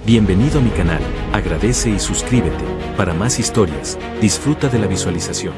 Bienvenido a mi canal, agradece y suscríbete. Para más historias, disfruta de la visualización.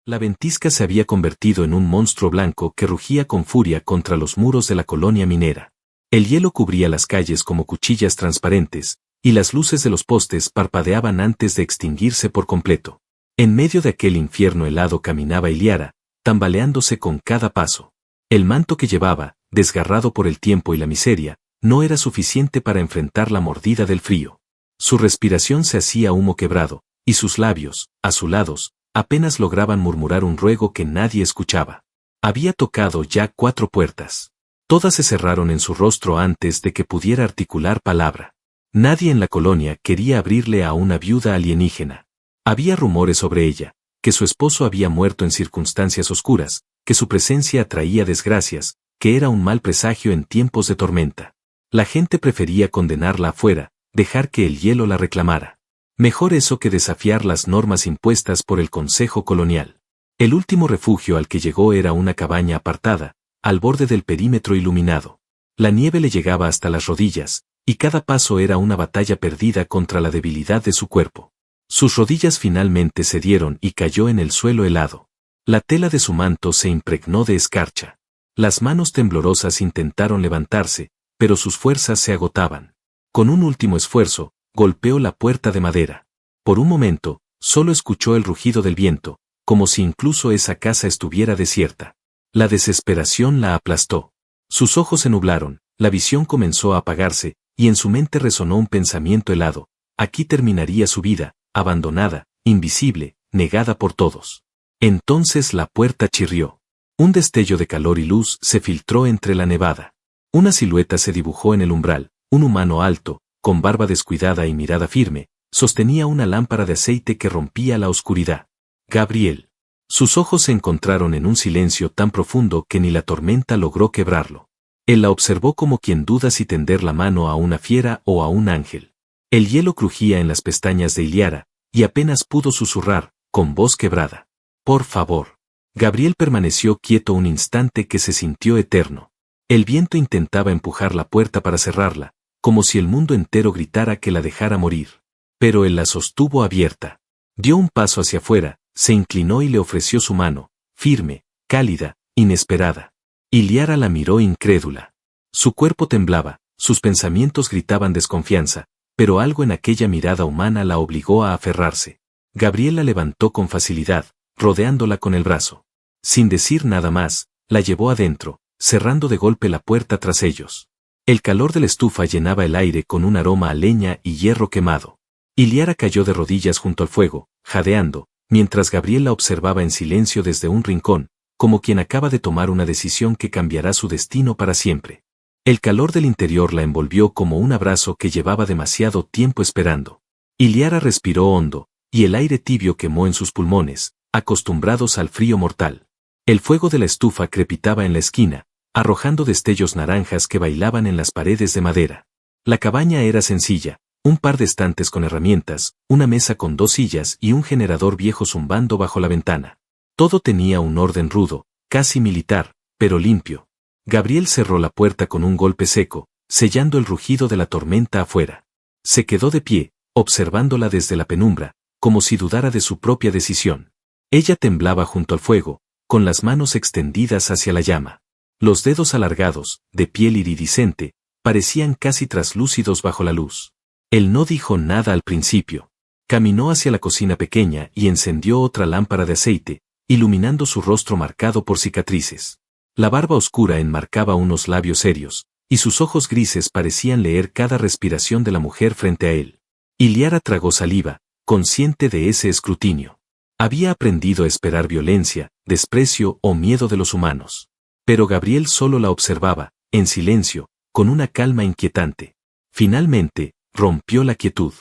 La ventisca se había convertido en un monstruo blanco que rugía con furia contra los muros de la colonia minera. El hielo cubría las calles como cuchillas transparentes, y las luces de los postes parpadeaban antes de extinguirse por completo. En medio de aquel infierno helado caminaba Iliara, tambaleándose con cada paso. El manto que llevaba, desgarrado por el tiempo y la miseria, no era suficiente para enfrentar la mordida del frío. Su respiración se hacía humo quebrado, y sus labios, azulados, apenas lograban murmurar un ruego que nadie escuchaba. Había tocado ya 4 puertas. Todas se cerraron en su rostro antes de que pudiera articular palabra. Nadie en la colonia quería abrirle a una viuda alienígena. Había rumores sobre ella, que su esposo había muerto en circunstancias oscuras, que su presencia atraía desgracias, que era un mal presagio en tiempos de tormenta. La gente prefería condenarla afuera, dejar que el hielo la reclamara. Mejor eso que desafiar las normas impuestas por el Consejo Colonial. El último refugio al que llegó era una cabaña apartada, al borde del perímetro iluminado. La nieve le llegaba hasta las rodillas, y cada paso era una batalla perdida contra la debilidad de su cuerpo. Sus rodillas finalmente cedieron y cayó en el suelo helado. La tela de su manto se impregnó de escarcha. Las manos temblorosas intentaron levantarse, pero sus fuerzas se agotaban. Con un último esfuerzo, golpeó la puerta de madera. Por un momento, solo escuchó el rugido del viento, como si incluso esa casa estuviera desierta. La desesperación la aplastó. Sus ojos se nublaron, la visión comenzó a apagarse, y en su mente resonó un pensamiento helado. Aquí terminaría su vida, abandonada, invisible, negada por todos. Entonces la puerta chirrió. Un destello de calor y luz se filtró entre la nevada. Una silueta se dibujó en el umbral, un humano alto, con barba descuidada y mirada firme, sostenía una lámpara de aceite que rompía la oscuridad. Gabriel. Sus ojos se encontraron en un silencio tan profundo que ni la tormenta logró quebrarlo. Él la observó como quien duda si tender la mano a una fiera o a un ángel. El hielo crujía en las pestañas de Iliara, y apenas pudo susurrar, con voz quebrada. «Por favor». Gabriel permaneció quieto un instante que se sintió eterno. El viento intentaba empujar la puerta para cerrarla, como si el mundo entero gritara que la dejara morir. Pero él la sostuvo abierta. Dio un paso hacia afuera, se inclinó y le ofreció su mano, firme, cálida, inesperada. Iliara la miró incrédula. Su cuerpo temblaba, sus pensamientos gritaban desconfianza, pero algo en aquella mirada humana la obligó a aferrarse. Gabriel la levantó con facilidad, rodeándola con el brazo. Sin decir nada más, la llevó adentro, cerrando de golpe la puerta tras ellos. El calor de la estufa llenaba el aire con un aroma a leña y hierro quemado. Iliara cayó de rodillas junto al fuego, jadeando, mientras Gabriel la observaba en silencio desde un rincón, como quien acaba de tomar una decisión que cambiará su destino para siempre. El calor del interior la envolvió como un abrazo que llevaba demasiado tiempo esperando. Iliara respiró hondo, y el aire tibio quemó en sus pulmones, acostumbrados al frío mortal. El fuego de la estufa crepitaba en la esquina, arrojando destellos naranjas que bailaban en las paredes de madera. La cabaña era sencilla, un par de estantes con herramientas, una mesa con 2 sillas y un generador viejo zumbando bajo la ventana. Todo tenía un orden rudo, casi militar, pero limpio. Gabriel cerró la puerta con un golpe seco, sellando el rugido de la tormenta afuera. Se quedó de pie, observándola desde la penumbra, como si dudara de su propia decisión. Ella temblaba junto al fuego, con las manos extendidas hacia la llama. Los dedos alargados, de piel iridiscente, parecían casi traslúcidos bajo la luz. Él no dijo nada al principio. Caminó hacia la cocina pequeña y encendió otra lámpara de aceite, iluminando su rostro marcado por cicatrices. La barba oscura enmarcaba unos labios serios, y sus ojos grises parecían leer cada respiración de la mujer frente a él. Iliara tragó saliva, consciente de ese escrutinio. Había aprendido a esperar violencia, desprecio o miedo de los humanos. Pero Gabriel solo la observaba, en silencio, con una calma inquietante. Finalmente, rompió la quietud.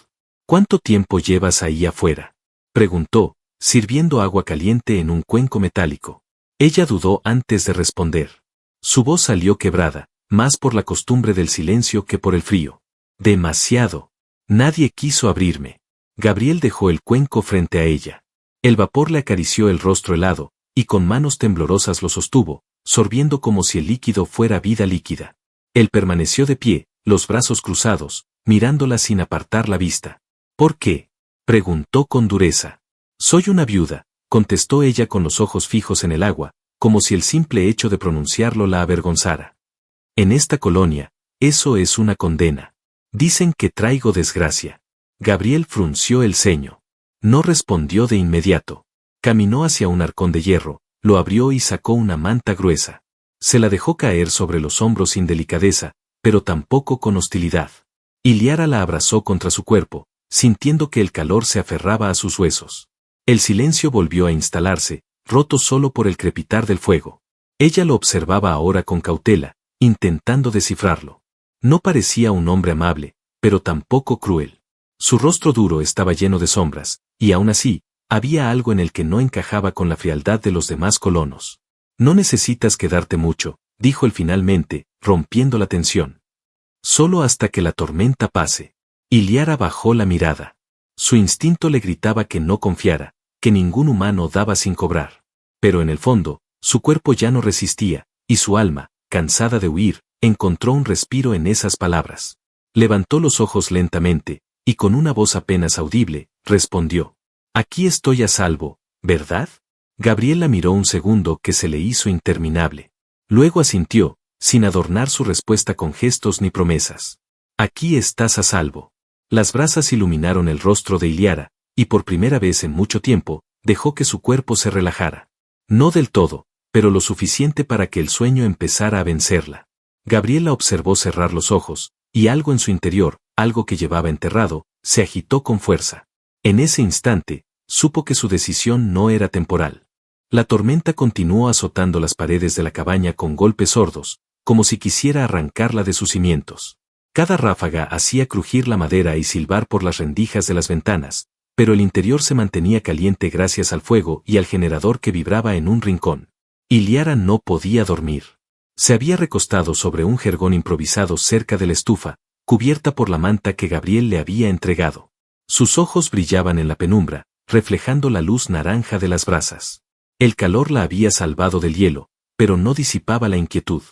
«¿Cuánto tiempo llevas ahí afuera?», preguntó, sirviendo agua caliente en un cuenco metálico. Ella dudó antes de responder. Su voz salió quebrada, más por la costumbre del silencio que por el frío. «Demasiado. Nadie quiso abrirme». Gabriel dejó el cuenco frente a ella. El vapor le acarició el rostro helado, y con manos temblorosas lo sostuvo, sorbiendo como si el líquido fuera vida líquida. Él permaneció de pie, los brazos cruzados, mirándola sin apartar la vista. ¿Por qué? Preguntó con dureza. Soy una viuda, contestó ella con los ojos fijos en el agua, como si el simple hecho de pronunciarlo la avergonzara. En esta colonia, eso es una condena. Dicen que traigo desgracia. Gabriel frunció el ceño. No respondió de inmediato. Caminó hacia un arcón de hierro, lo abrió y sacó una manta gruesa. Se la dejó caer sobre los hombros sin delicadeza, pero tampoco con hostilidad. Iliara la abrazó contra su cuerpo, sintiendo que el calor se aferraba a sus huesos. El silencio volvió a instalarse, roto solo por el crepitar del fuego. Ella lo observaba ahora con cautela, intentando descifrarlo. No parecía un hombre amable, pero tampoco cruel. Su rostro duro estaba lleno de sombras, y aún así, había algo en el que no encajaba con la frialdad de los demás colonos. No necesitas quedarte mucho, dijo él finalmente, rompiendo la tensión. Solo hasta que la tormenta pase. Iliara bajó la mirada. Su instinto le gritaba que no confiara, que ningún humano daba sin cobrar. Pero en el fondo, su cuerpo ya no resistía, y su alma, cansada de huir, encontró un respiro en esas palabras. Levantó los ojos lentamente, y con una voz apenas audible, respondió. Aquí estoy a salvo, ¿verdad? Gabriel la miró un segundo que se le hizo interminable. Luego asintió, sin adornar su respuesta con gestos ni promesas. Aquí estás a salvo. Las brasas iluminaron el rostro de Iliara, y por primera vez en mucho tiempo, dejó que su cuerpo se relajara. No del todo, pero lo suficiente para que el sueño empezara a vencerla. Gabriel la observó cerrar los ojos, y algo en su interior, algo que llevaba enterrado, se agitó con fuerza. En ese instante, supo que su decisión no era temporal. La tormenta continuó azotando las paredes de la cabaña con golpes sordos, como si quisiera arrancarla de sus cimientos. Cada ráfaga hacía crujir la madera y silbar por las rendijas de las ventanas, pero el interior se mantenía caliente gracias al fuego y al generador que vibraba en un rincón. Iliara no podía dormir. Se había recostado sobre un jergón improvisado cerca de la estufa, cubierta por la manta que Gabriel le había entregado. Sus ojos brillaban en la penumbra, reflejando la luz naranja de las brasas. El calor la había salvado del hielo, pero no disipaba la inquietud.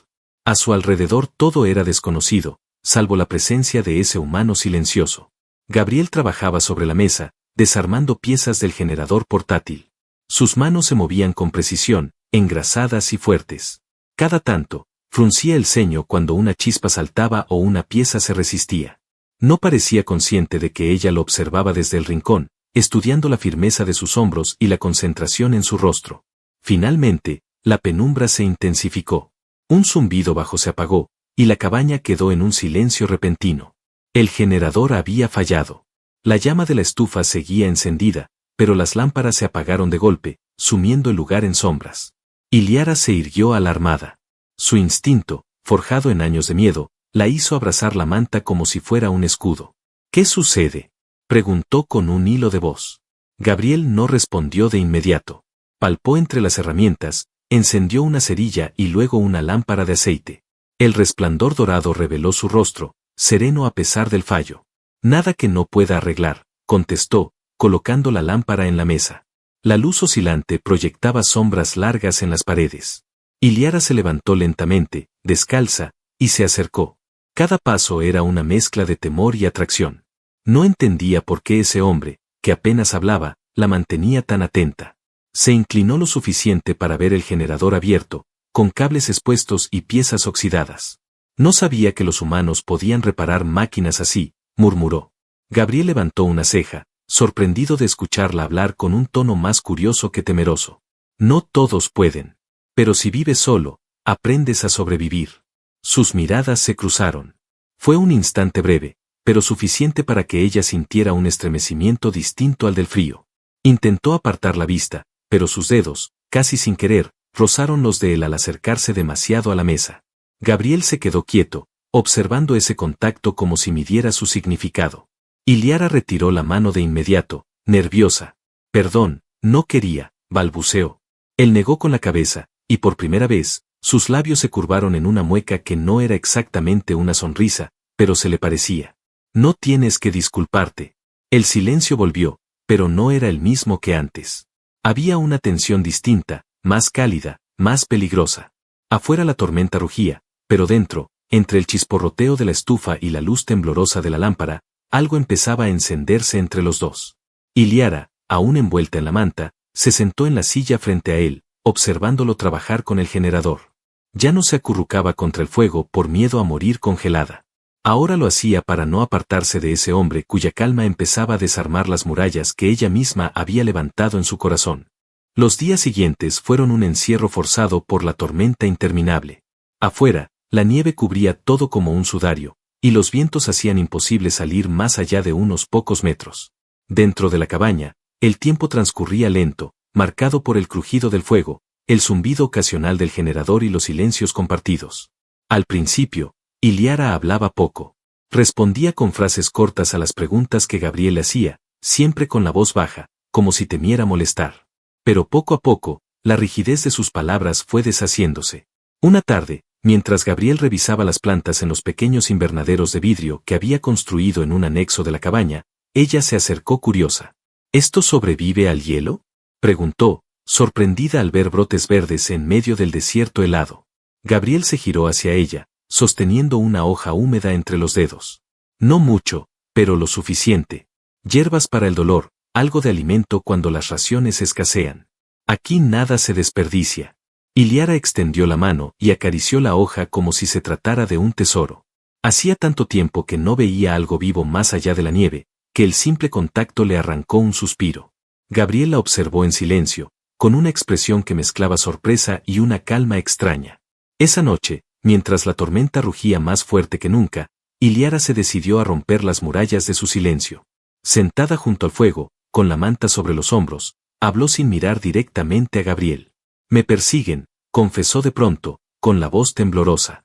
A su alrededor todo era desconocido, salvo la presencia de ese humano silencioso. Gabriel trabajaba sobre la mesa, desarmando piezas del generador portátil. Sus manos se movían con precisión, engrasadas y fuertes. Cada tanto, fruncía el ceño cuando una chispa saltaba o una pieza se resistía. No parecía consciente de que ella lo observaba desde el rincón, estudiando la firmeza de sus hombros y la concentración en su rostro. Finalmente, la penumbra se intensificó. Un zumbido bajo se apagó, y la cabaña quedó en un silencio repentino. El generador había fallado. La llama de la estufa seguía encendida, pero las lámparas se apagaron de golpe, sumiendo el lugar en sombras. Iliara se irguió alarmada. Su instinto, forjado en años de miedo, la hizo abrazar la manta como si fuera un escudo. ¿Qué sucede?, preguntó con un hilo de voz. Gabriel no respondió de inmediato. Palpó entre las herramientas, encendió una cerilla y luego una lámpara de aceite. El resplandor dorado reveló su rostro, sereno a pesar del fallo. Nada que no pueda arreglar, contestó, colocando la lámpara en la mesa. La luz oscilante proyectaba sombras largas en las paredes. Iliara se levantó lentamente, descalza, y se acercó. Cada paso era una mezcla de temor y atracción. No entendía por qué ese hombre, que apenas hablaba, la mantenía tan atenta. Se inclinó lo suficiente para ver el generador abierto, con cables expuestos y piezas oxidadas. No sabía que los humanos podían reparar máquinas así, murmuró. Gabriel levantó una ceja, sorprendido de escucharla hablar con un tono más curioso que temeroso. No todos pueden. Pero si vives solo, aprendes a sobrevivir. Sus miradas se cruzaron. Fue un instante breve, pero suficiente para que ella sintiera un estremecimiento distinto al del frío. Intentó apartar la vista, pero sus dedos, casi sin querer, rozaron los de él al acercarse demasiado a la mesa. Gabriel se quedó quieto, observando ese contacto como si midiera su significado. Iliara retiró la mano de inmediato, nerviosa. Perdón, no quería, balbuceó. Él negó con la cabeza, y por primera vez, sus labios se curvaron en una mueca que no era exactamente una sonrisa, pero se le parecía. No tienes que disculparte. El silencio volvió, pero no era el mismo que antes. Había una tensión distinta, más cálida, más peligrosa. Afuera la tormenta rugía, pero dentro, entre el chisporroteo de la estufa y la luz temblorosa de la lámpara, algo empezaba a encenderse entre los dos. Iliara, aún envuelta en la manta, se sentó en la silla frente a él, observándolo trabajar con el generador. Ya no se acurrucaba contra el fuego por miedo a morir congelada. Ahora lo hacía para no apartarse de ese hombre cuya calma empezaba a desarmar las murallas que ella misma había levantado en su corazón. Los días siguientes fueron un encierro forzado por la tormenta interminable. Afuera, la nieve cubría todo como un sudario, y los vientos hacían imposible salir más allá de unos pocos metros. Dentro de la cabaña, el tiempo transcurría lento, marcado por el crujido del fuego, el zumbido ocasional del generador y los silencios compartidos. Al principio, Iliara hablaba poco. Respondía con frases cortas a las preguntas que Gabriel le hacía, siempre con la voz baja, como si temiera molestar. Pero poco a poco, la rigidez de sus palabras fue deshaciéndose. Una tarde, mientras Gabriel revisaba las plantas en los pequeños invernaderos de vidrio que había construido en un anexo de la cabaña, ella se acercó curiosa. ¿Esto sobrevive al hielo?, preguntó, sorprendida al ver brotes verdes en medio del desierto helado. Gabriel se giró hacia ella, sosteniendo una hoja húmeda entre los dedos. No mucho, pero lo suficiente. Hierbas para el dolor, algo de alimento cuando las raciones escasean. Aquí nada se desperdicia. Iliara extendió la mano y acarició la hoja como si se tratara de un tesoro. Hacía tanto tiempo que no veía algo vivo más allá de la nieve, que el simple contacto le arrancó un suspiro. Gabriel la observó en silencio, con una expresión que mezclaba sorpresa y una calma extraña. Esa noche, mientras la tormenta rugía más fuerte que nunca, Iliara se decidió a romper las murallas de su silencio. Sentada junto al fuego, con la manta sobre los hombros, habló sin mirar directamente a Gabriel. «Me persiguen», confesó de pronto, con la voz temblorosa.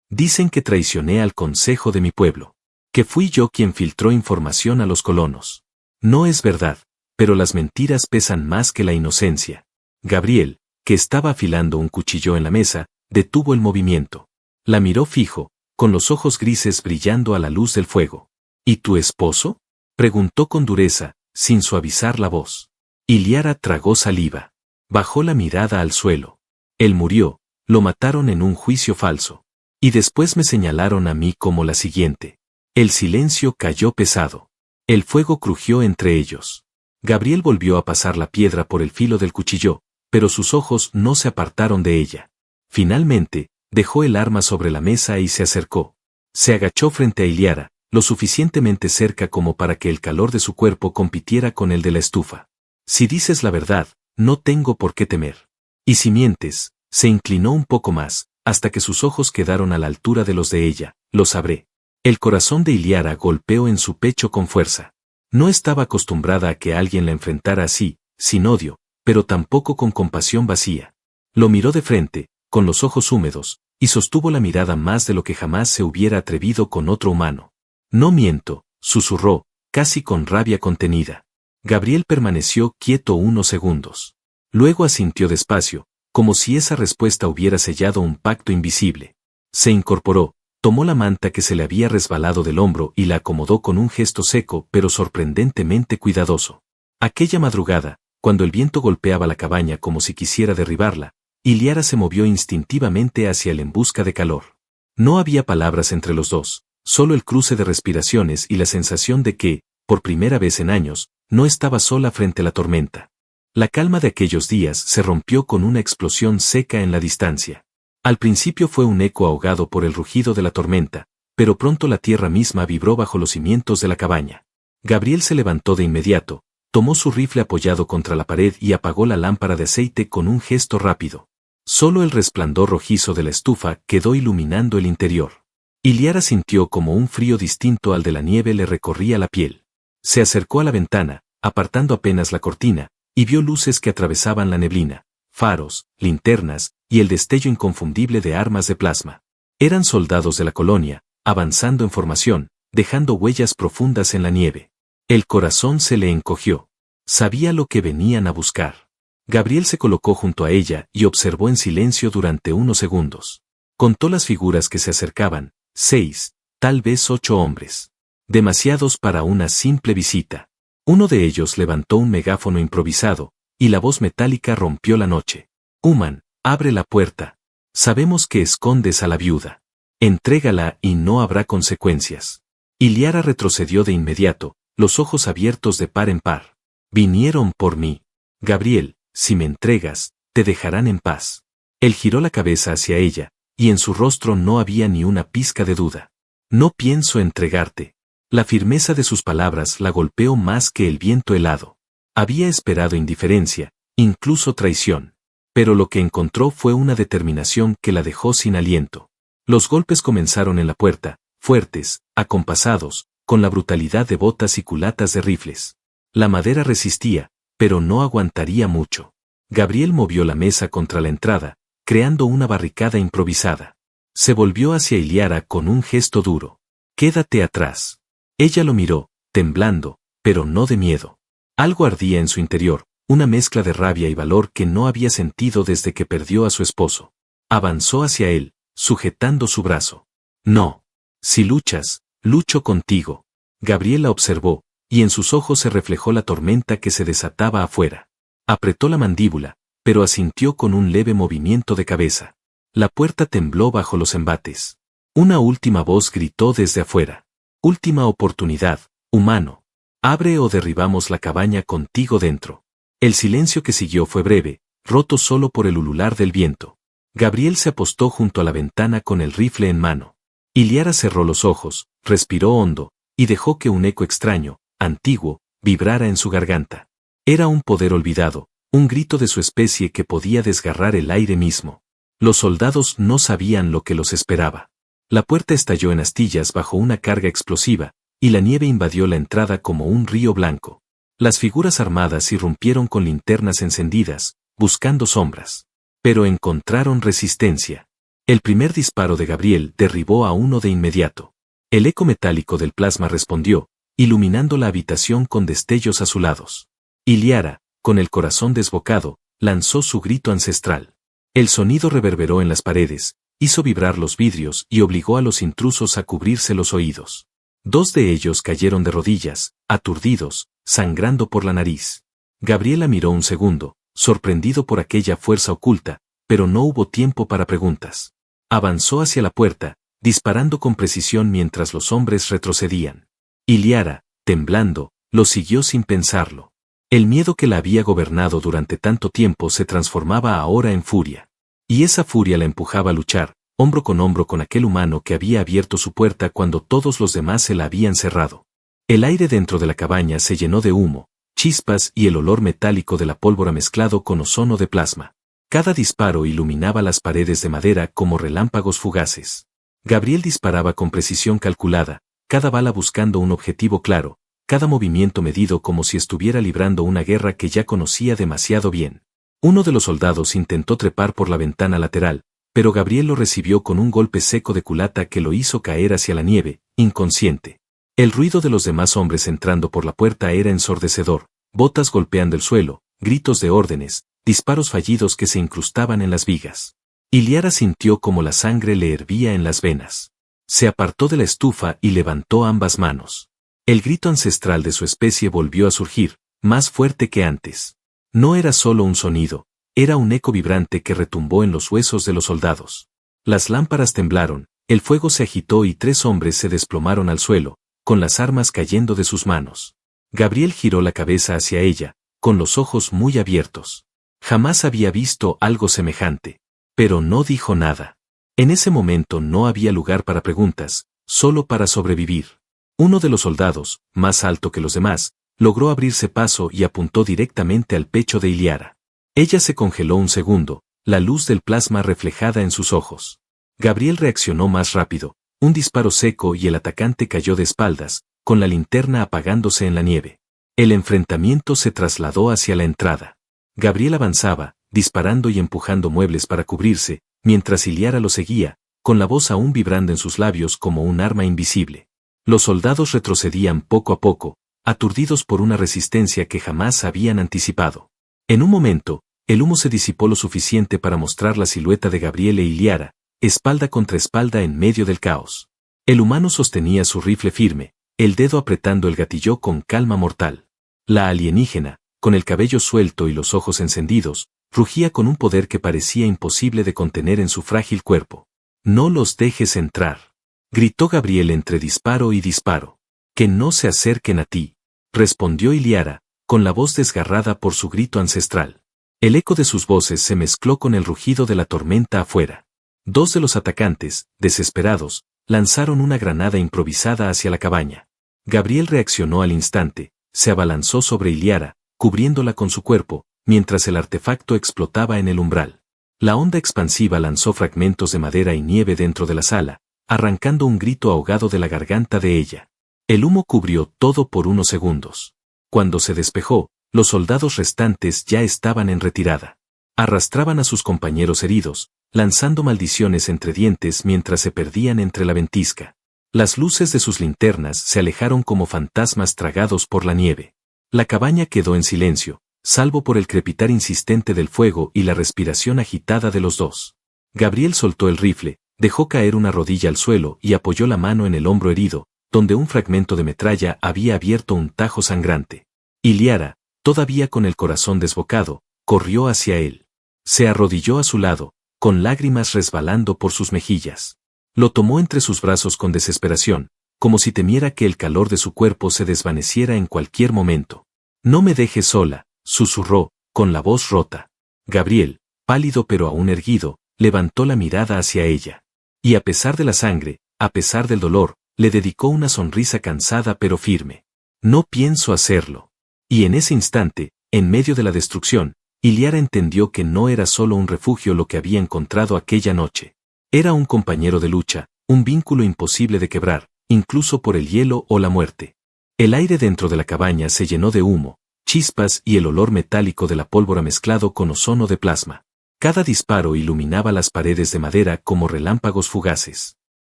«Dicen que traicioné al consejo de mi pueblo. Que fui yo quien filtró información a los colonos. No es verdad, pero las mentiras pesan más que la inocencia». Gabriel, que estaba afilando un cuchillo en la mesa, detuvo el movimiento. La miró fijo, con los ojos grises brillando a la luz del fuego. «¿Y tu esposo?», preguntó con dureza, sin suavizar la voz. Iliara tragó saliva. Bajó la mirada al suelo. «Él murió, lo mataron en un juicio falso. Y después me señalaron a mí como la siguiente». El silencio cayó pesado. El fuego crujió entre ellos. Gabriel volvió a pasar la piedra por el filo del cuchillo, pero sus ojos no se apartaron de ella. Finalmente, dejó el arma sobre la mesa y se acercó. Se agachó frente a Iliara, lo suficientemente cerca como para que el calor de su cuerpo compitiera con el de la estufa. «Si dices la verdad, no tengo por qué temer. Y si mientes», se inclinó un poco más, hasta que sus ojos quedaron a la altura de los de ella, «lo sabré». El corazón de Iliara golpeó en su pecho con fuerza. No estaba acostumbrada a que alguien la enfrentara así, sin odio, pero tampoco con compasión vacía. Lo miró de frente, con los ojos húmedos, y sostuvo la mirada más de lo que jamás se hubiera atrevido con otro humano. «No miento», susurró, casi con rabia contenida. Gabriel permaneció quieto unos segundos. Luego asintió despacio, como si esa respuesta hubiera sellado un pacto invisible. Se incorporó, tomó la manta que se le había resbalado del hombro y la acomodó con un gesto seco pero sorprendentemente cuidadoso. Aquella madrugada, cuando el viento golpeaba la cabaña como si quisiera derribarla, Iliara se movió instintivamente hacia él en busca de calor. No había palabras entre los dos, solo el cruce de respiraciones y la sensación de que, por primera vez en años, no estaba sola frente a la tormenta. La calma de aquellos días se rompió con una explosión seca en la distancia. Al principio fue un eco ahogado por el rugido de la tormenta, pero pronto la tierra misma vibró bajo los cimientos de la cabaña. Gabriel se levantó de inmediato, tomó su rifle apoyado contra la pared y apagó la lámpara de aceite con un gesto rápido. Solo el resplandor rojizo de la estufa quedó iluminando el interior. Iliara sintió como un frío distinto al de la nieve le recorría la piel. Se acercó a la ventana, apartando apenas la cortina, y vio luces que atravesaban la neblina, faros, linternas, y el destello inconfundible de armas de plasma. Eran soldados de la colonia, avanzando en formación, dejando huellas profundas en la nieve. El corazón se le encogió. Sabía lo que venían a buscar. Gabriel se colocó junto a ella y observó en silencio durante unos segundos. Contó las figuras que se acercaban, 6, tal vez 8 hombres. Demasiados para una simple visita. Uno de ellos levantó un megáfono improvisado, y la voz metálica rompió la noche. «Human, abre la puerta. Sabemos que escondes a la viuda». Entrégala y no habrá consecuencias. Iliara retrocedió de inmediato, los ojos abiertos de par en par. Vinieron por mí. Gabriel, si me entregas, te dejarán en paz. Él giró la cabeza hacia ella, y en su rostro no había ni una pizca de duda. No pienso entregarte. La firmeza de sus palabras la golpeó más que el viento helado. Había esperado indiferencia, incluso traición. Pero lo que encontró fue una determinación que la dejó sin aliento. Los golpes comenzaron en la puerta, fuertes, acompasados, con la brutalidad de botas y culatas de rifles. La madera resistía, pero no aguantaría mucho. Gabriel movió la mesa contra la entrada, creando una barricada improvisada. Se volvió hacia Iliara con un gesto duro. «Quédate atrás». Ella lo miró, temblando, pero no de miedo. Algo ardía en su interior, una mezcla de rabia y valor que no había sentido desde que perdió a su esposo. Avanzó hacia él, sujetando su brazo. «No. Si luchas, lucho contigo». Gabriel la observó, y en sus ojos se reflejó la tormenta que se desataba afuera. Apretó la mandíbula, pero asintió con un leve movimiento de cabeza. La puerta tembló bajo los embates. Una última voz gritó desde afuera. «Última oportunidad, humano. Abre o derribamos la cabaña contigo dentro». El silencio que siguió fue breve, roto solo por el ulular del viento. Gabriel se apostó junto a la ventana con el rifle en mano. Iliara cerró los ojos, respiró hondo, y dejó que un eco extraño, antiguo, vibrara en su garganta. Era un poder olvidado, un grito de su especie que podía desgarrar el aire mismo. Los soldados no sabían lo que los esperaba. La puerta estalló en astillas bajo una carga explosiva, y la nieve invadió la entrada como un río blanco. Las figuras armadas irrumpieron con linternas encendidas, buscando sombras. Pero encontraron resistencia. El primer disparo de Gabriel derribó a uno de inmediato. El eco metálico del plasma respondió, iluminando la habitación con destellos azulados. Iliara, con el corazón desbocado, lanzó su grito ancestral. El sonido reverberó en las paredes, hizo vibrar los vidrios y obligó a los intrusos a cubrirse los oídos. Dos de ellos cayeron de rodillas, aturdidos, sangrando por la nariz. Gabriela miró un segundo, sorprendido por aquella fuerza oculta, pero no hubo tiempo para preguntas. Avanzó hacia la puerta, disparando con precisión mientras los hombres retrocedían. Iliara, temblando, lo siguió sin pensarlo. El miedo que la había gobernado durante tanto tiempo se transformaba ahora en furia. Y esa furia la empujaba a luchar, hombro con aquel humano que había abierto su puerta cuando todos los demás se la habían cerrado. El aire dentro de la cabaña se llenó de humo, chispas y el olor metálico de la pólvora mezclado con ozono de plasma. Cada disparo iluminaba las paredes de madera como relámpagos fugaces. Gabriel disparaba con precisión calculada, cada bala buscando un objetivo claro, cada movimiento medido como si estuviera librando una guerra que ya conocía demasiado bien. Uno de los soldados intentó trepar por la ventana lateral, pero Gabriel lo recibió con un golpe seco de culata que lo hizo caer hacia la nieve, inconsciente. El ruido de los demás hombres entrando por la puerta era ensordecedor, botas golpeando el suelo, gritos de órdenes, disparos fallidos que se incrustaban en las vigas. Iliara sintió como la sangre le hervía en las venas. Se apartó de la estufa y levantó ambas manos. El grito ancestral de su especie volvió a surgir, más fuerte que antes. No era solo un sonido, era un eco vibrante que retumbó en los huesos de los soldados. Las lámparas temblaron, el fuego se agitó y 3 hombres se desplomaron al suelo, con las armas cayendo de sus manos. Gabriel giró la cabeza hacia ella, con los ojos muy abiertos. Jamás había visto algo semejante. Pero no dijo nada. En ese momento no había lugar para preguntas, solo para sobrevivir. Uno de los soldados, más alto que los demás, logró abrirse paso y apuntó directamente al pecho de Iliara. Ella se congeló un segundo, la luz del plasma reflejada en sus ojos. Gabriel reaccionó más rápido, un disparo seco y el atacante cayó de espaldas, con la linterna apagándose en la nieve. El enfrentamiento se trasladó hacia la entrada. Gabriel avanzaba, disparando y empujando muebles para cubrirse, mientras Iliara lo seguía, con la voz aún vibrando en sus labios como un arma invisible. Los soldados retrocedían poco a poco, aturdidos por una resistencia que jamás habían anticipado. En un momento, el humo se disipó lo suficiente para mostrar la silueta de Gabriel e Iliara, espalda contra espalda en medio del caos. El humano sostenía su rifle firme, el dedo apretando el gatillo con calma mortal. La alienígena, con el cabello suelto y los ojos encendidos, rugía con un poder que parecía imposible de contener en su frágil cuerpo. No los dejes entrar. Gritó Gabriel entre disparo y disparo. Que no se acerquen a ti. Respondió Iliara, con la voz desgarrada por su grito ancestral. El eco de sus voces se mezcló con el rugido de la tormenta afuera. Dos de los atacantes, desesperados, lanzaron una granada improvisada hacia la cabaña. Gabriel reaccionó al instante, se abalanzó sobre Iliara, cubriéndola con su cuerpo, mientras el artefacto explotaba en el umbral. La onda expansiva lanzó fragmentos de madera y nieve dentro de la sala, arrancando un grito ahogado de la garganta de ella. El humo cubrió todo por unos segundos. Cuando se despejó, los soldados restantes ya estaban en retirada. Arrastraban a sus compañeros heridos, lanzando maldiciones entre dientes mientras se perdían entre la ventisca. Las luces de sus linternas se alejaron como fantasmas tragados por la nieve. La cabaña quedó en silencio, salvo por el crepitar insistente del fuego y la respiración agitada de los dos. Gabriel soltó el rifle, dejó caer una rodilla al suelo y apoyó la mano en el hombro herido, donde un fragmento de metralla había abierto un tajo sangrante. Iliara, todavía con el corazón desbocado, corrió hacia él. Se arrodilló a su lado, con lágrimas resbalando por sus mejillas. Lo tomó entre sus brazos con desesperación, como si temiera que el calor de su cuerpo se desvaneciera en cualquier momento. No me dejes sola, susurró, con la voz rota. Gabriel, pálido pero aún erguido, levantó la mirada hacia ella. Y a pesar de la sangre, a pesar del dolor, le dedicó una sonrisa cansada pero firme. No pienso hacerlo. Y en ese instante, en medio de la destrucción, Iliara entendió que no era solo un refugio lo que había encontrado aquella noche. Era un compañero de lucha, un vínculo imposible de quebrar, incluso por el hielo o la muerte. El aire dentro de la cabaña se llenó de humo, chispas y el olor metálico de la pólvora mezclado con ozono de plasma. Cada disparo iluminaba las paredes de madera como relámpagos fugaces.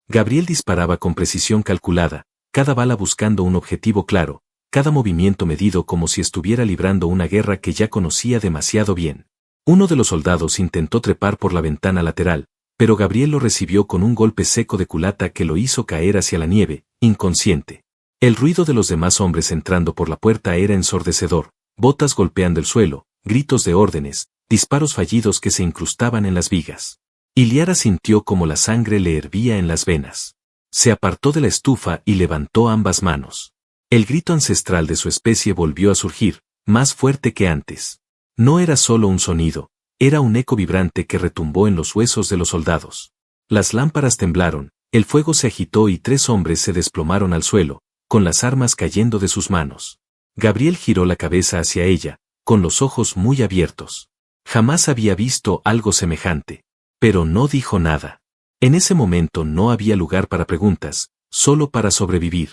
Gabriel disparaba con precisión calculada, cada bala buscando un objetivo claro, cada movimiento medido como si estuviera librando una guerra que ya conocía demasiado bien. Uno de los soldados intentó trepar por la ventana lateral, pero Gabriel lo recibió con un golpe seco de culata que lo hizo caer hacia la nieve, inconsciente. El ruido de los demás hombres entrando por la puerta era ensordecedor, botas golpeando el suelo, gritos de órdenes, disparos fallidos que se incrustaban en las vigas. Iliara sintió como la sangre le hervía en las venas. Se apartó de la estufa y levantó ambas manos. El grito ancestral de su especie volvió a surgir, más fuerte que antes. No era solo un sonido, era un eco vibrante que retumbó en los huesos de los soldados. Las lámparas temblaron, el fuego se agitó y 3 hombres se desplomaron al suelo, con las armas cayendo de sus manos. Gabriel giró la cabeza hacia ella, con los ojos muy abiertos. Jamás había visto algo semejante. Pero no dijo nada. En ese momento no había lugar para preguntas, solo para sobrevivir.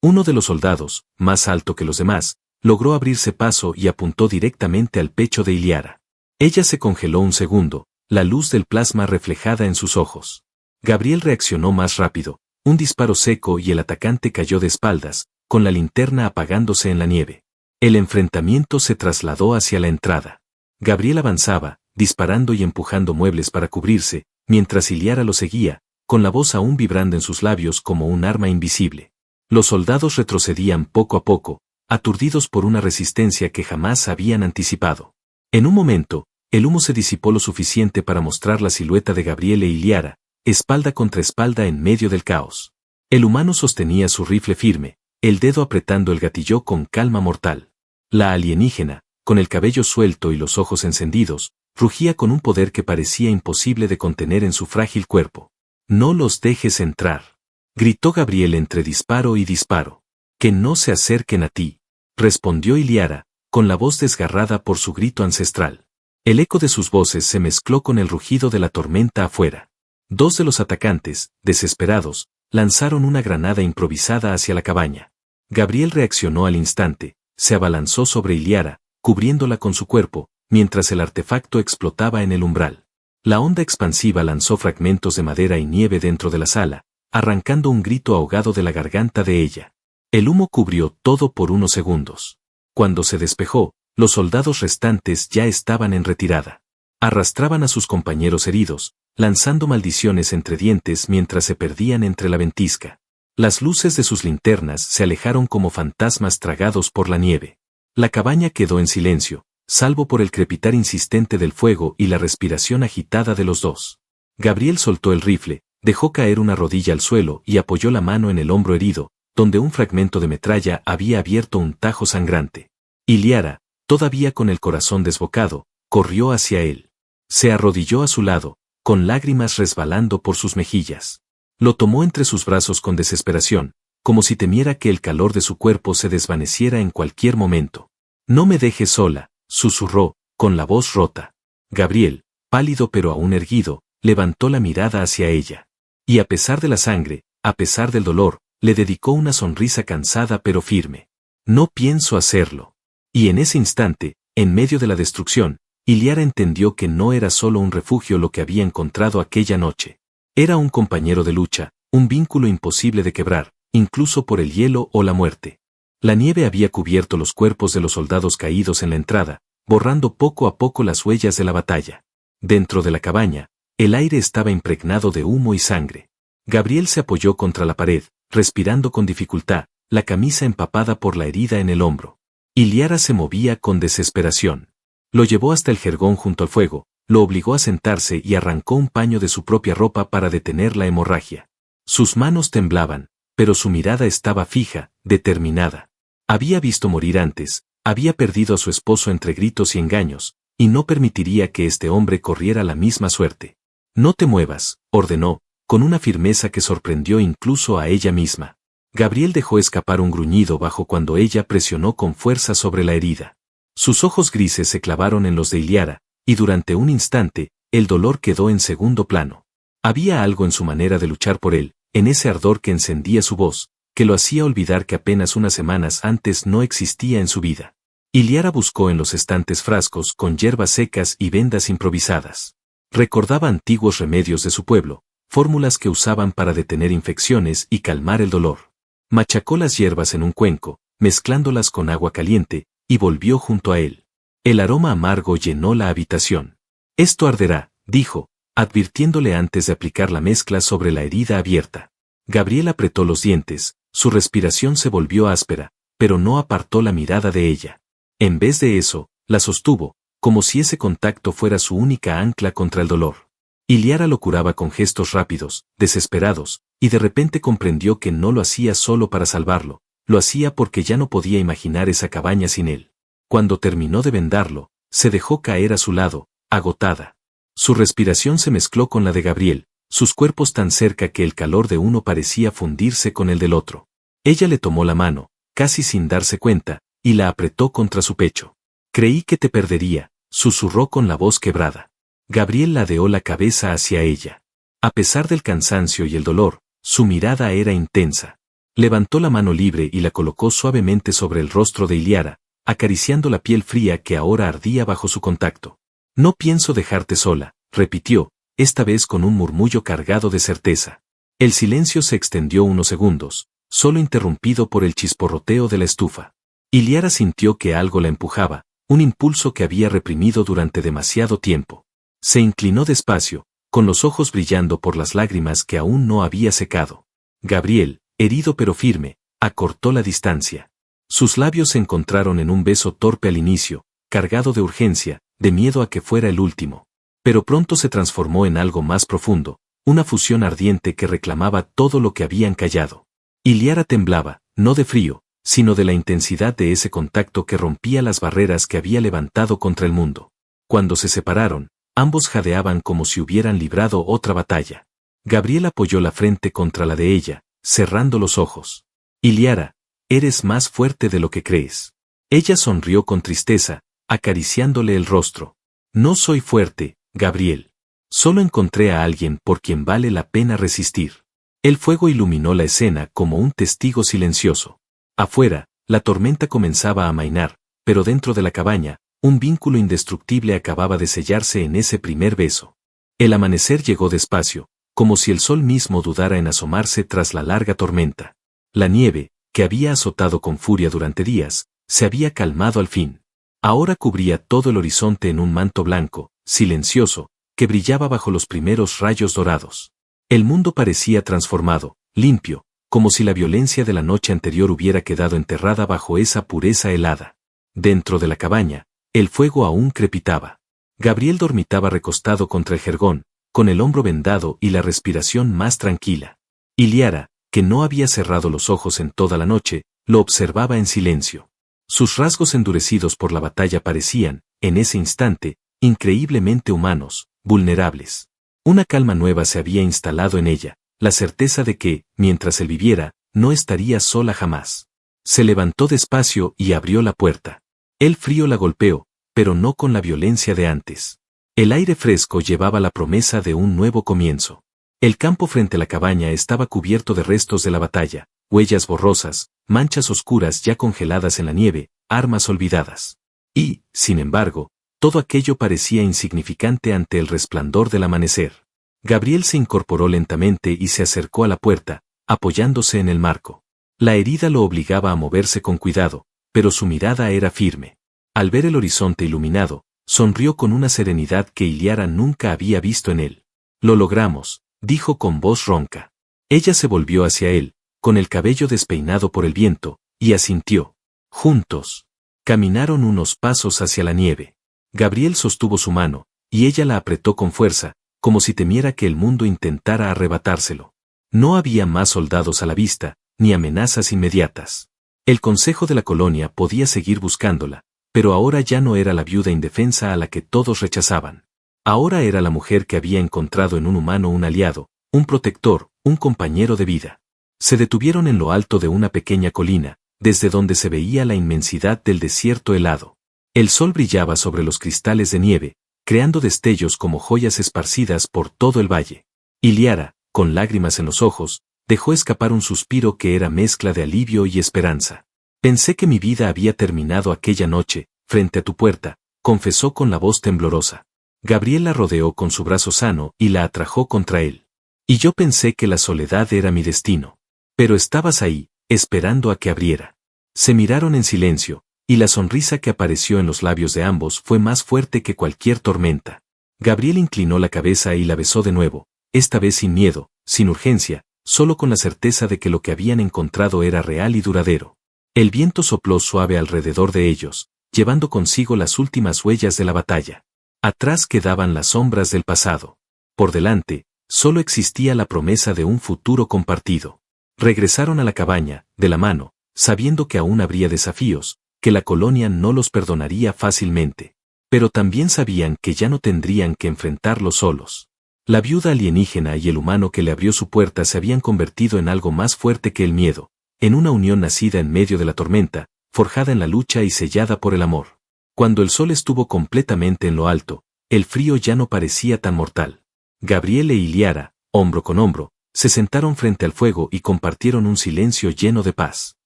Uno de los soldados, más alto que los demás, logró abrirse paso y apuntó directamente al pecho de Iliara. Ella se congeló un segundo, la luz del plasma reflejada en sus ojos. Gabriel reaccionó más rápido, un disparo seco y el atacante cayó de espaldas, con la linterna apagándose en la nieve. El enfrentamiento se trasladó hacia la entrada. Gabriel avanzaba, disparando y empujando muebles para cubrirse, mientras Iliara lo seguía, con la voz aún vibrando en sus labios como un arma invisible. Los soldados retrocedían poco a poco, aturdidos por una resistencia que jamás habían anticipado. En un momento, el humo se disipó lo suficiente para mostrar la silueta de Gabriel e Iliara, espalda contra espalda en medio del caos. El humano sostenía su rifle firme, el dedo apretando el gatillo con calma mortal. La alienígena, con el cabello suelto y los ojos encendidos, rugía con un poder que parecía imposible de contener en su frágil cuerpo. «No los dejes entrar», gritó Gabriel entre disparo y disparo. «Que no se acerquen a ti», respondió Iliara, con la voz desgarrada por su grito ancestral. El eco de sus voces se mezcló con el rugido de la tormenta afuera. 2 de los atacantes, desesperados, lanzaron una granada improvisada hacia la cabaña. Gabriel reaccionó al instante, se abalanzó sobre Iliara, cubriéndola con su cuerpo, mientras el artefacto explotaba en el umbral. La onda expansiva lanzó fragmentos de madera y nieve dentro de la sala, arrancando un grito ahogado de la garganta de ella. El humo cubrió todo por unos segundos. Cuando se despejó, los soldados restantes ya estaban en retirada. Arrastraban a sus compañeros heridos, lanzando maldiciones entre dientes mientras se perdían entre la ventisca. Las luces de sus linternas se alejaron como fantasmas tragados por la nieve. La cabaña quedó en silencio, salvo por el crepitar insistente del fuego y la respiración agitada de los dos. Gabriel soltó el rifle, dejó caer una rodilla al suelo y apoyó la mano en el hombro herido, donde un fragmento de metralla había abierto un tajo sangrante. Y Liara, todavía con el corazón desbocado, corrió hacia él. Se arrodilló a su lado, con lágrimas resbalando por sus mejillas. Lo tomó entre sus brazos con desesperación, como si temiera que el calor de su cuerpo se desvaneciera en cualquier momento. «No me dejes sola», susurró, con la voz rota. Gabriel, pálido pero aún erguido, levantó la mirada hacia ella. Y a pesar de la sangre, a pesar del dolor, le dedicó una sonrisa cansada pero firme. «No pienso hacerlo». Y en ese instante, en medio de la destrucción, Iliara entendió que no era solo un refugio lo que había encontrado aquella noche. Era un compañero de lucha, un vínculo imposible de quebrar, incluso por el hielo o la muerte. La nieve había cubierto los cuerpos de los soldados caídos en la entrada, borrando poco a poco las huellas de la batalla. Dentro de la cabaña, el aire estaba impregnado de humo y sangre. Gabriel se apoyó contra la pared, respirando con dificultad, la camisa empapada por la herida en el hombro. Iliara se movía con desesperación. Lo llevó hasta el jergón junto al fuego, lo obligó a sentarse y arrancó un paño de su propia ropa para detener la hemorragia. Sus manos temblaban, pero su mirada estaba fija, determinada. Había visto morir antes, había perdido a su esposo entre gritos y engaños, y no permitiría que este hombre corriera la misma suerte. «No te muevas», ordenó, con una firmeza que sorprendió incluso a ella misma. Gabriel dejó escapar un gruñido bajo cuando ella presionó con fuerza sobre la herida. Sus ojos grises se clavaron en los de Iliara, y durante un instante, el dolor quedó en segundo plano. Había algo en su manera de luchar por él, en ese ardor que encendía su voz, que lo hacía olvidar que apenas unas semanas antes no existía en su vida. Iliara buscó en los estantes frascos con hierbas secas y vendas improvisadas. Recordaba antiguos remedios de su pueblo, fórmulas que usaban para detener infecciones y calmar el dolor. Machacó las hierbas en un cuenco, mezclándolas con agua caliente, y volvió junto a él. El aroma amargo llenó la habitación. «Esto arderá», dijo, advirtiéndole antes de aplicar la mezcla sobre la herida abierta. Gabriel apretó los dientes, su respiración se volvió áspera, pero no apartó la mirada de ella. En vez de eso, la sostuvo, como si ese contacto fuera su única ancla contra el dolor. Iliara lo curaba con gestos rápidos, desesperados, y de repente comprendió que no lo hacía solo para salvarlo, lo hacía porque ya no podía imaginar esa cabaña sin él. Cuando terminó de vendarlo, se dejó caer a su lado, agotada. Su respiración se mezcló con la de Gabriel, sus cuerpos tan cerca que el calor de uno parecía fundirse con el del otro. Ella le tomó la mano, casi sin darse cuenta, y la apretó contra su pecho. «Creí que te perdería», susurró con la voz quebrada. Gabriel ladeó la cabeza hacia ella. A pesar del cansancio y el dolor, su mirada era intensa. Levantó la mano libre y la colocó suavemente sobre el rostro de Iliara, acariciando la piel fría que ahora ardía bajo su contacto. «No pienso dejarte sola», repitió, esta vez con un murmullo cargado de certeza. El silencio se extendió unos segundos, solo interrumpido por el chisporroteo de la estufa. Iliara sintió que algo la empujaba, un impulso que había reprimido durante demasiado tiempo. Se inclinó despacio, con los ojos brillando por las lágrimas que aún no había secado. Gabriel, herido pero firme, acortó la distancia. Sus labios se encontraron en un beso torpe al inicio, cargado de urgencia, de miedo a que fuera el último. Pero pronto se transformó en algo más profundo, una fusión ardiente que reclamaba todo lo que habían callado. Iliara temblaba, no de frío, sino de la intensidad de ese contacto que rompía las barreras que había levantado contra el mundo. Cuando se separaron, ambos jadeaban como si hubieran librado otra batalla. Gabriel apoyó la frente contra la de ella, cerrando los ojos. «Iliara, eres más fuerte de lo que crees». Ella sonrió con tristeza, acariciándole el rostro. «No soy fuerte, Gabriel. Solo encontré a alguien por quien vale la pena resistir». El fuego iluminó la escena como un testigo silencioso. Afuera, la tormenta comenzaba a amainar, pero dentro de la cabaña, un vínculo indestructible acababa de sellarse en ese primer beso. El amanecer llegó despacio, como si el sol mismo dudara en asomarse tras la larga tormenta. La nieve, que había azotado con furia durante días, se había calmado al fin. Ahora cubría todo el horizonte en un manto blanco, silencioso, que brillaba bajo los primeros rayos dorados. El mundo parecía transformado, limpio, como si la violencia de la noche anterior hubiera quedado enterrada bajo esa pureza helada. Dentro de la cabaña, el fuego aún crepitaba. Gabriel dormitaba recostado contra el jergón, con el hombro vendado y la respiración más tranquila. Y Liara, que no había cerrado los ojos en toda la noche, lo observaba en silencio. Sus rasgos endurecidos por la batalla parecían, en ese instante, increíblemente humanos, vulnerables. Una calma nueva se había instalado en ella, la certeza de que, mientras él viviera, no estaría sola jamás. Se levantó despacio y abrió la puerta. El frío la golpeó, pero no con la violencia de antes. El aire fresco llevaba la promesa de un nuevo comienzo. El campo frente a la cabaña estaba cubierto de restos de la batalla, huellas borrosas, manchas oscuras ya congeladas en la nieve, armas olvidadas. Y, sin embargo, todo aquello parecía insignificante ante el resplandor del amanecer. Gabriel se incorporó lentamente y se acercó a la puerta, apoyándose en el marco. La herida lo obligaba a moverse con cuidado, pero su mirada era firme. Al ver el horizonte iluminado, sonrió con una serenidad que Iliara nunca había visto en él. «Lo logramos», dijo con voz ronca. Ella se volvió hacia él, con el cabello despeinado por el viento, y asintió. Juntos. Caminaron unos pasos hacia la nieve. Gabriel sostuvo su mano, y ella la apretó con fuerza, como si temiera que el mundo intentara arrebatárselo. No había más soldados a la vista, ni amenazas inmediatas. El consejo de la colonia podía seguir buscándola, pero ahora ya no era la viuda indefensa a la que todos rechazaban. Ahora era la mujer que había encontrado en un humano un aliado, un protector, un compañero de vida. Se detuvieron en lo alto de una pequeña colina, desde donde se veía la inmensidad del desierto helado. El sol brillaba sobre los cristales de nieve, creando destellos como joyas esparcidas por todo el valle. Y Liara, con lágrimas en los ojos, dejó escapar un suspiro que era mezcla de alivio y esperanza. Pensé que mi vida había terminado aquella noche, frente a tu puerta, confesó con la voz temblorosa. Gabriel la rodeó con su brazo sano y la atrajo contra él. Y yo pensé que la soledad era mi destino. Pero estabas ahí, esperando a que abriera. Se miraron en silencio, y la sonrisa que apareció en los labios de ambos fue más fuerte que cualquier tormenta. Gabriel inclinó la cabeza y la besó de nuevo, esta vez sin miedo, sin urgencia, solo con la certeza de que lo que habían encontrado era real y duradero. El viento sopló suave alrededor de ellos, llevando consigo las últimas huellas de la batalla. Atrás quedaban las sombras del pasado. Por delante, solo existía la promesa de un futuro compartido. Regresaron a la cabaña, de la mano, sabiendo que aún habría desafíos, que la colonia no los perdonaría fácilmente. Pero también sabían que ya no tendrían que enfrentarlos solos. La viuda alienígena y el humano que le abrió su puerta se habían convertido en algo más fuerte que el miedo, en una unión nacida en medio de la tormenta, forjada en la lucha y sellada por el amor. Cuando el sol estuvo completamente en lo alto, el frío ya no parecía tan mortal. Gabriel e Iliara, hombro con hombro, se sentaron frente al fuego y compartieron un silencio lleno de paz.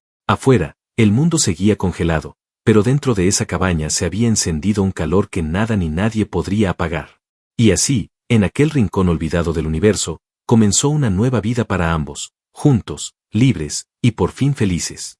Afuera, el mundo seguía congelado, pero dentro de esa cabaña se había encendido un calor que nada ni nadie podría apagar. Y así, en aquel rincón olvidado del universo, comenzó una nueva vida para ambos, juntos, libres, y por fin felices.